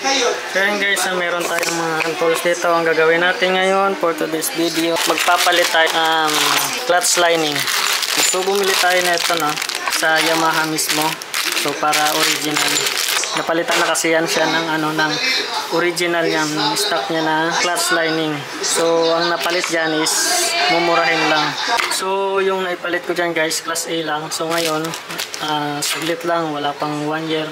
So yun guys, meron tayong mga tools dito. Ang gagawin natin ngayon for today's video, magpapalit tayo ng clutch lining. So bumili tayo na ito sa Yamaha mismo. So para original. Napalitan na kasi yan siya ng original yan, stock niya na clutch lining. So ang napalit dyan is mumurahin lang. So yung naipalit ko dyan guys, class A lang. So ngayon, saglit lang, wala pang 1 year.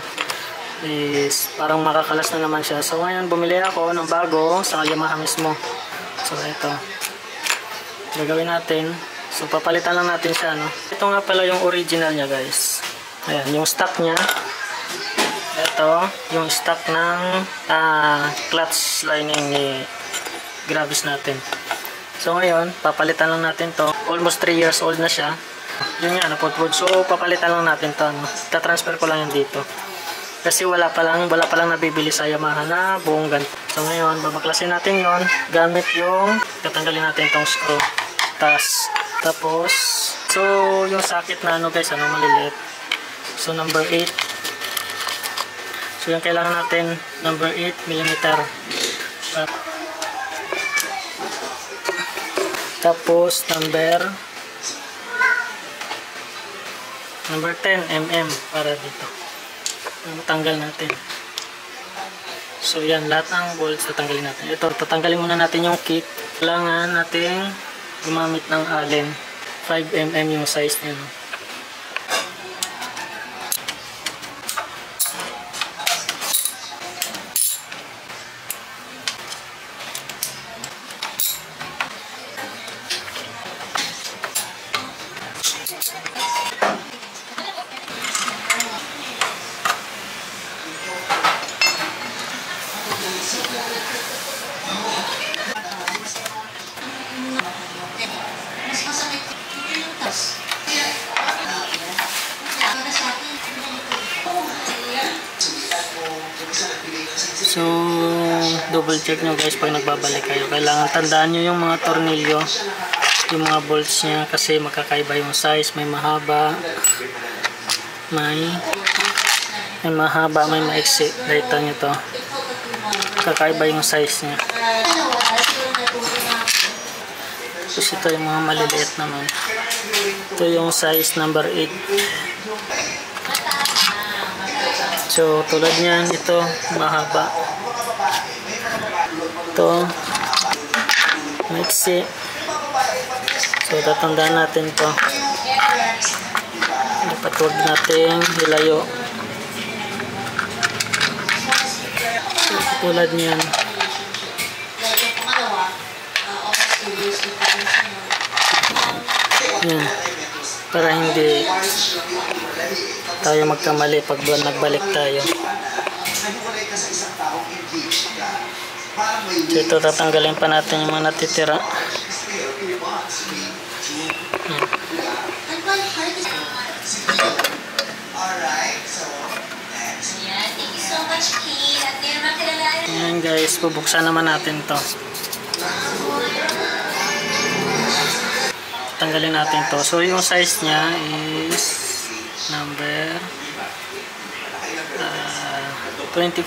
Is parang makakalas na naman siya. So ngayon bumili ako ng bago sa Yamaha mismo. So ito gagawin natin. So papalitan lang natin siya Ito nga pala yung original niya guys. Ayan yung stock niya. Ito yung stock ng clutch lining ni Gravis natin. So ngayon papalitan lang natin to. Almost 3 years old na siya. Yun nga naputpud. So papalitan lang natin to tatransfer ko lang yan dito. Kasi wala pa lang nabibili sa Yamaha na buong ganito. So ngayon, babaklasin natin yon gamit yung tatanggalin natin tong screw. Tapos, so yung socket na guys, maliliit. So number 8. So yung kailangan natin, number 8 mm. Tapos number 10 mm para dito. Tanggal natin. So yan, lahat ng bolts tatanggalin natin. Ito, tatanggalin muna natin yung kit. Kailangan natin gumamit ng Allen 5mm yung size niya So, double check nyo guys pag nagbabalik kayo. Kailangan tandaan nyo yung mga tornilyo, yung mga bolts nya kasi magkakaiba yung size. May mahaba, may maiksi. Dito nyo to. Kakaiba yung size nya. Tapos ito yung mga maliliit naman. Ito yung size number 8. So, tulad niyan, ito, mahaba. Ito, maiksi. So, tatandaan natin ito. Dapat huwag natin hilayo. So, tulad niyan. Yan. Para hindi tayo magkamali pag nagbalik tayo. So ito tatanggalin pa natin yung mga natitira. Ayan guys, bubuksan naman natin to. Tanggalin natin to. So yung size niya is number 24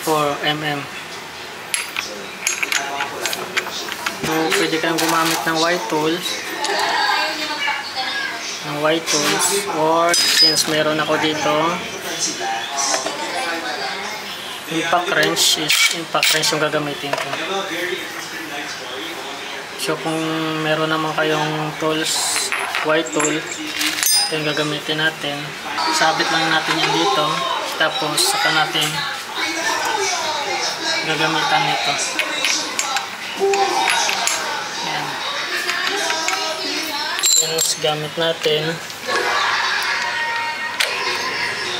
mm. So pwede kang gumamit ng white tools, or since meron ako dito impact wrench yung gagamitin ko. So kung meron naman kayong tools, white tool, ito yung gagamitin natin. Sabit lang natin yan dito. Tapos saka natin gagamitan nito. Yan. Yan, gamit natin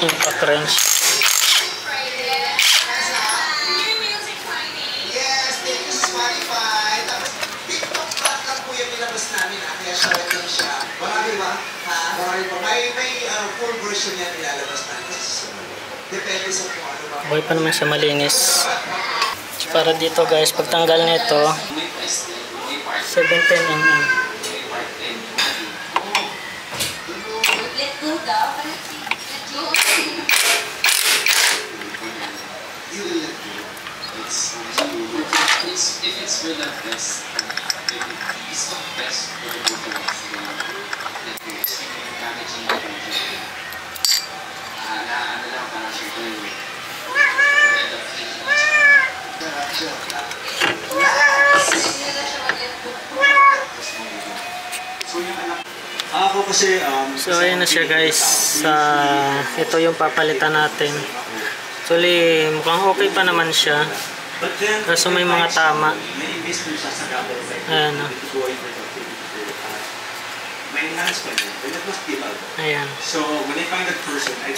impact wrench. May full version yan ilalabas natin. Depende sa kung ano ba. Okay pa naman siya malinis. Para dito guys, pagtanggal nito 17 mm. if it's for the best, it's not best for the both of us. Damaging the project. Ano lang, parang syempre, end up thinking Ako kasi, So ayun na siya guys. Ito yung papalitan natin. Actually, mukhang okay pa naman siya. Kaso may mga tama. Ayan o. Ayan.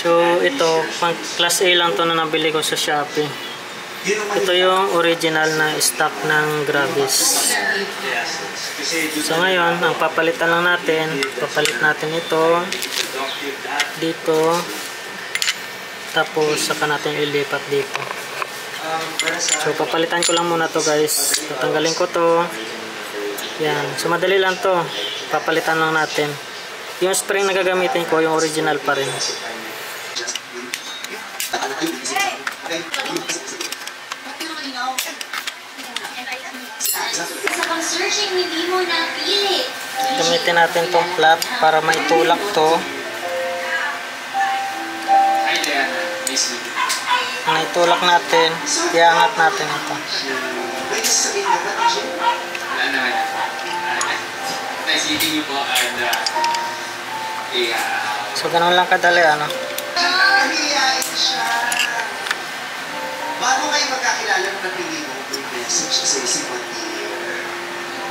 So ito, pang class A lang to na nabili ko sa Shopee. Ito yung original na stock ng Gravis. So ngayon, ang papalitan lang natin, papalit natin ito dito, tapos saka natin ilipat dito. So papalitan ko lang muna to guys. Tatanggalin ko to. Yan. So madali lang to. Papalitan lang natin. Yung spring na gagamitin ko, yung original pa rin. Sa pang-searching, hindi mo napili. Gamitin natin tong flat para maitulak to. Hi Diana, nice meeting you. Naitulak natin, iangat natin ito. Wala naman. Nice meeting you po and So ganun lang kadali ano. Nahihiyain siya. Bago kayo magkakilala ng napili mo, may message sa isipan ni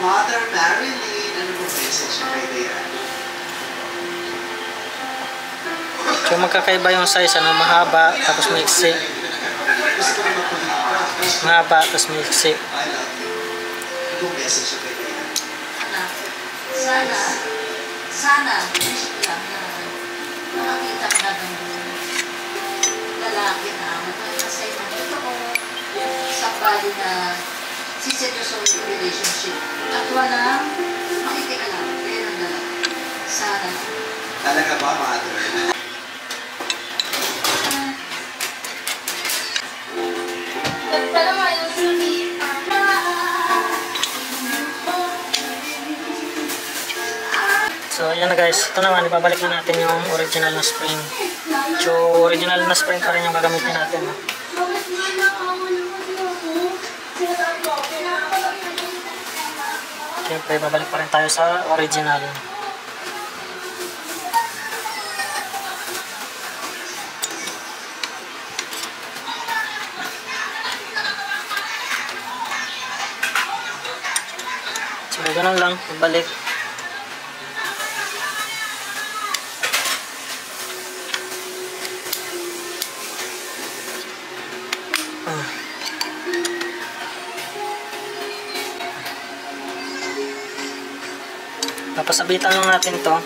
Mother Marilyn. Ano ba message niya kay Diana? So magkakaiba yung size, ano, mahaba, tapos maiksi. Gusto ko rin mapulit. Mahaba, tapos maiksi. I love you. Ano bang message niya kay Diana? Sana, wish ko lang na makakita ka ng lalaki na magkakasay ng totoo, somebody na siseryoso yung relationship. At walang makikikalam. Kaya lang dalawa. Sana. Talaga ba, Mother? Pero ngayon, sabi, So ayan na guys, ito naman, ibabalik na natin yung original na spring. So original na spring pa rin yung gagamitin natin. No? Siyempre, babalik pa rin tayo sa original. So ganun lang, ibalik. Papasabitan lang natin to.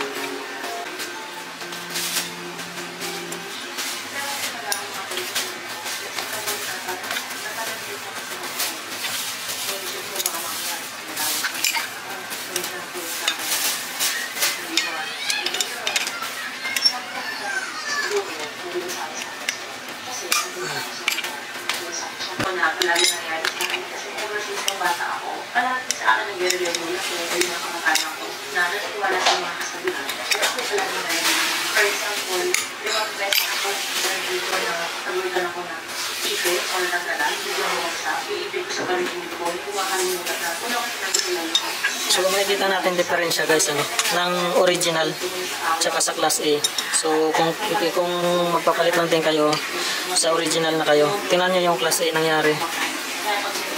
Palagi nangyari sa akin kasi ever since nung bata ako, palagi sa akin nag-review mo na kung kayo mga kamag-anak ko na natiwala sa mga kasabihan. Kasi palagi nangyari. For example, di ba best ako dito na tagulitan ako na ipit or nagdalan, hindi ako magsak, iipit ko sa paligid ko, kumakalimutan na kung ako sinagulitan ko. So makikita natin diferensya guys, ano, ng original tsaka sa class A. So kung magpapalit lang din kayo sa original na kayo, tingnan nyo yung class A nangyari.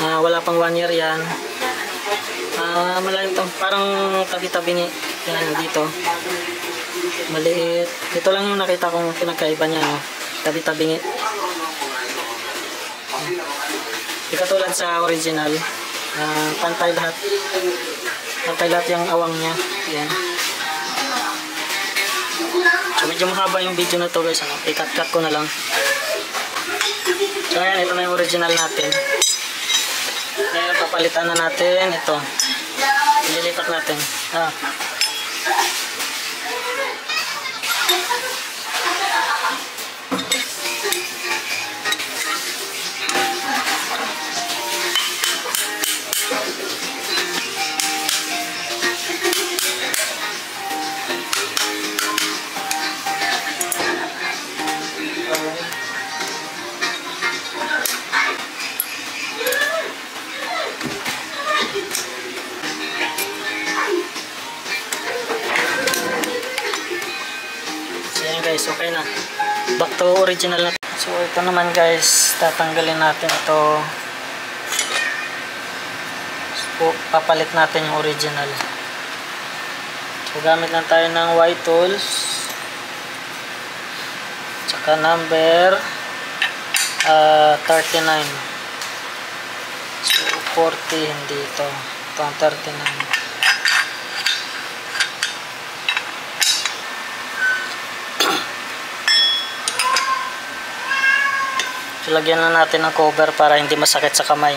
Wala pang 1 year yan. Malalim to, parang tabi-tabi ni, tingnan nyo dito. Maliit. Ito lang yung nakita kong pinagkaiba niya, no? Tabi-tabi. Di katulad sa original, pantay lahat. Pantay lahat yung awang niya. Yan. So medyo mahaba yung video na to guys, ano? I-cut-cut ko na lang. So ayan, ito na yung original natin. Ngayon papalitan na natin ito. Ililipat natin. okay na. Back to original na. So ito naman guys, tatanggalin natin ito. So, papalit natin yung original. So gamit lang tayo ng white tools. Tsaka number 39. So 40, hindi ito. Ito ang 39. So, lagyan na natin ng cover para hindi masakit sa kamay.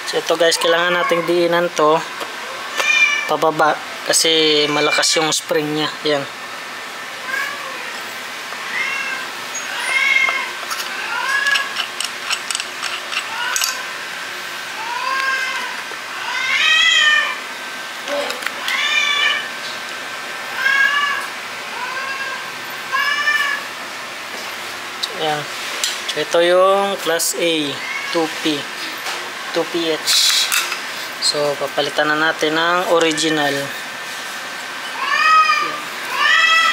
So ito guys, kailangan nating diinan to pababa kasi malakas yung spring niya. Yan. So, yan. So ito yung class A 2P 2PH. So papalitan na natin ng original.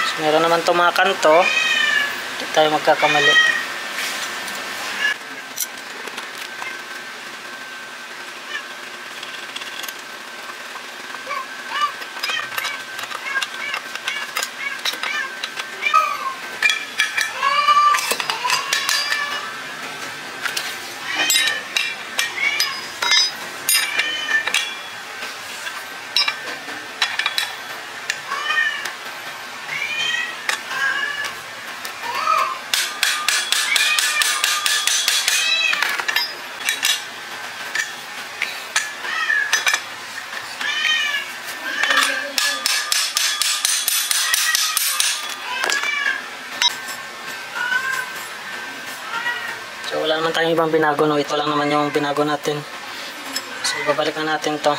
So meron naman itong mga kanto, hindi tayo magkakamali. So wala naman tayong ibang binago, no? Ito lang naman yung binago natin. So babalik na natin to.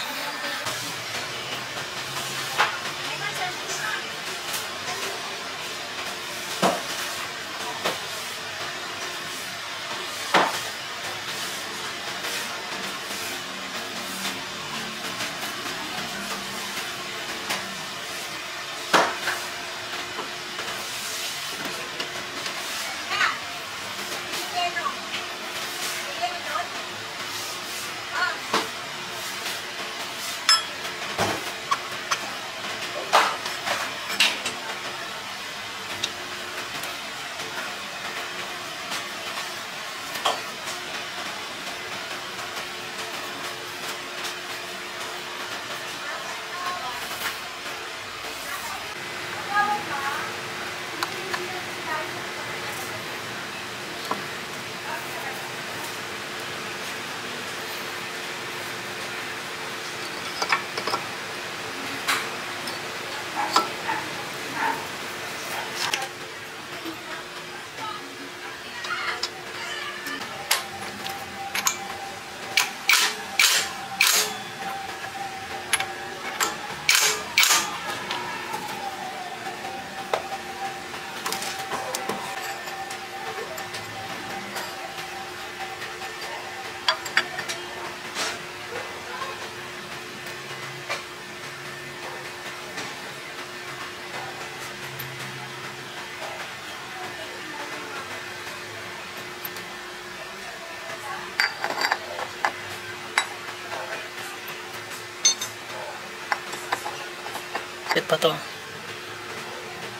Kapit pa to.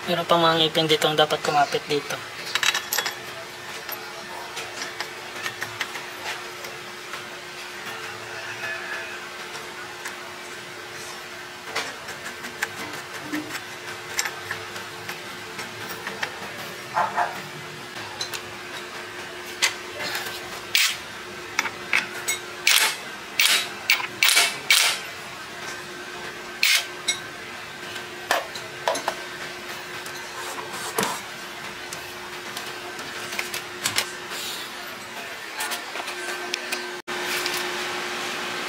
Meron pang mga ngipin dito ang dapat kumapit dito.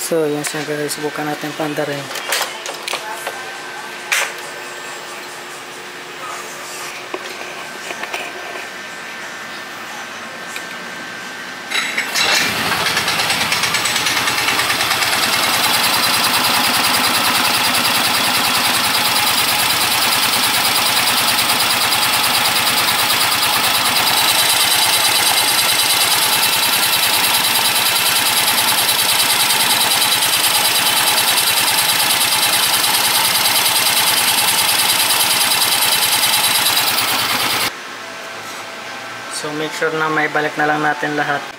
So, yan siya guys. Subukan natin panda rin. So make sure na may balik na lang natin lahat.